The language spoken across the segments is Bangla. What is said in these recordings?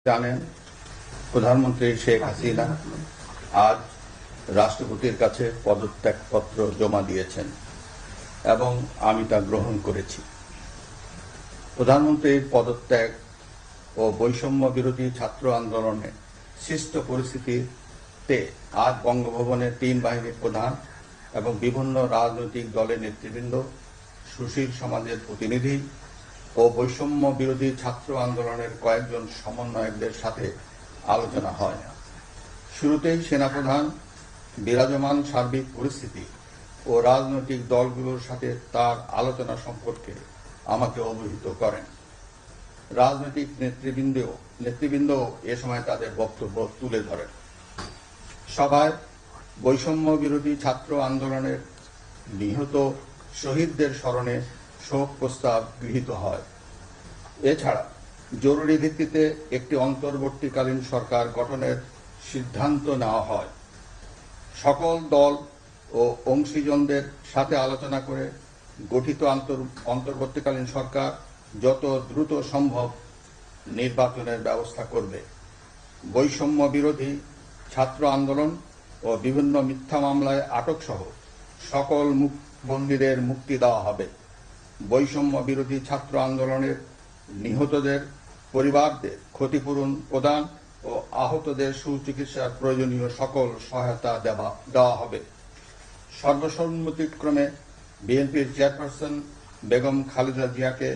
জানেন প্রধানমন্ত্রী শেখ হাসিনা আজ রাষ্ট্রপতির কাছে পদত্যাগপত্র জমা দিয়েছেন এবং আমি তা গ্রহণ করেছি। প্রধানমন্ত্রীর পদত্যাগ ও বৈষম্য বিরোধী ছাত্র আন্দোলনে সৃষ্ট পরিস্থিতিতে আজ বঙ্গভবনের ৩ বাহিনীর প্রধান এবং বিভিন্ন রাজনৈতিক দলের নেতৃবৃন্দ, সুশীল সমাজের প্রতিনিধি ও বৈষম্য বিরোধী ছাত্র আন্দোলনের কয়েকজন সমন্বয়কদের সাথে আলোচনা হয়। শুরুতেই সেনাপ্রধান বিরাজমান সার্বিক পরিস্থিতি ও রাজনৈতিক দলগুলোর সাথে তার আলোচনা সম্পর্কে আমাকে অবহিত করেন। রাজনৈতিক নেতৃবৃন্দ এ সময় তাদের বক্তব্য তুলে ধরেন। সভায় বৈষম্য বিরোধী ছাত্র আন্দোলনের নিহত শহীদদের স্মরণে শোক প্রস্তাব গৃহীত হয়। এছাড়া জরুরি ভিত্তিতে একটি অন্তর্বর্তীকালীন সরকার গঠনের সিদ্ধান্ত নেওয়া হয়। সকল দল ও অংশীজনদের সাথে আলোচনা করে গঠিত অন্তর্বর্তীকালীন সরকার যত দ্রুত সম্ভব নির্বাচনের ব্যবস্থা করবে। বৈষম্য বিরোধী ছাত্র আন্দোলন ও বিভিন্ন মিথ্যা মামলায় আটক সহ সকল বন্দীদের মুক্তি দেওয়া হবে। বৈষম্য বিরোধী ছাত্র আন্দোলনের নিহতদের পরিবারদের ক্ষতিপূরণ প্রদান ও আহতদের সুচিকিৎসার প্রয়োজনীয় সকল সহায়তা দেওয়া হবে। সর্বসম্মতিক্রমে বিএনপির চেয়ারপারসন বেগম খালেদা জিয়াকে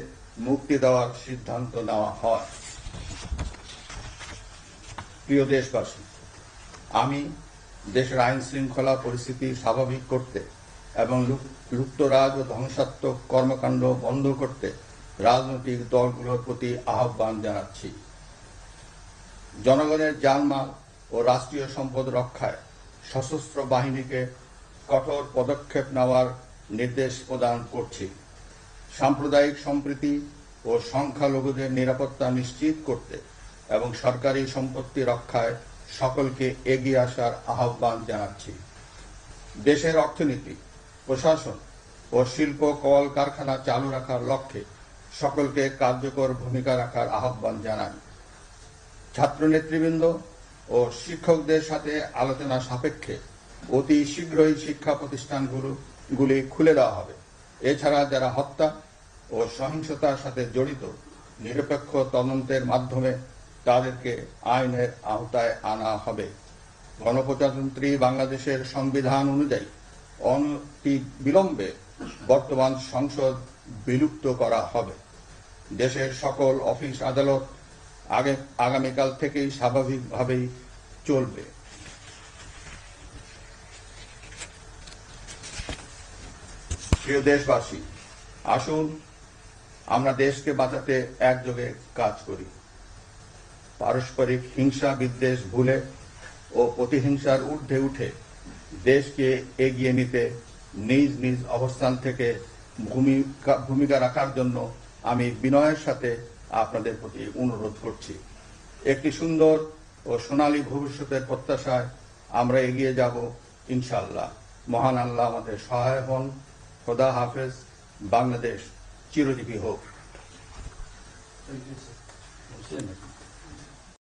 মুক্তি দেওয়ার সিদ্ধান্ত নেওয়া হয়। প্রিয় দেশবাসী, আমি দেশের আইন শৃঙ্খলা পরিস্থিতি স্বাভাবিক করতে এবং লুপ্তরাজ ও ধ্বংসাত্মক কর্মকাণ্ড বন্ধ করতে রাজনৈতিক দলগুলোর প্রতি আহ্বান জানাচ্ছি। জনগণের জানমাল ও রাষ্ট্রীয় সম্পদ রক্ষায় সশস্ত্র বাহিনীকে কঠোর পদক্ষেপ নেওয়ার নির্দেশ প্রদান করছি। সাম্প্রদায়িক সম্প্রীতি ও সংখ্যালঘুদের নিরাপত্তা নিশ্চিত করতে এবং সরকারি সম্পত্তি রক্ষায় সকলকে এগিয়ে আসার আহ্বান জানাচ্ছি। দেশের অর্থনীতি, প্রশাসন ও শিল্প কলকারখানা চালু রাখার লক্ষ্যে সকলকে কার্যকর ভূমিকা রাখার আহ্বান জানান। ছাত্র নেতৃবৃন্দ ও শিক্ষকদের সাথে আলোচনা সাপেক্ষে অতি শীঘ্রই শিক্ষা প্রতিষ্ঠানগুলি খুলে দেওয়া হবে। এছাড়া যারা হত্যা ও সহিংসতার সাথে জড়িত নিরপেক্ষ তদন্তের মাধ্যমে তাদেরকে আইনের আওতায় আনা হবে। গণপ্রজাতন্ত্রী বাংলাদেশের সংবিধান অনুযায়ী অনতি বিলম্বে বর্তমান সংসদ বিলুপ্ত করা হবে। দেশের সকল অফিস আদালত আগামীকাল থেকেই স্বাভাবিকভাবেই চলবে। প্রিয় দেশবাসী, আসুন আমরা দেশকে বাঁচাতে একযোগে কাজ করি। পারস্পরিক হিংসা বিদ্বেষ ভুলে ও প্রতিহিংসার ঊর্ধ্বে উঠে দেশকে এগিয়ে নিতে নিজ নিজ অবস্থান থেকে ভূমিকা রাখার জন্য আমি বিনয়ের সাথে আপনাদের প্রতি অনুরোধ করছি। একটি সুন্দর ও সোনালী ভবিষ্যতের প্রত্যাশায় আমরা এগিয়ে যাব ইনশাআল্লাহ। মহান আল্লাহ আমাদের সহায় হন। খোদা হাফেজ। বাংলাদেশ চিরজীবী হোক।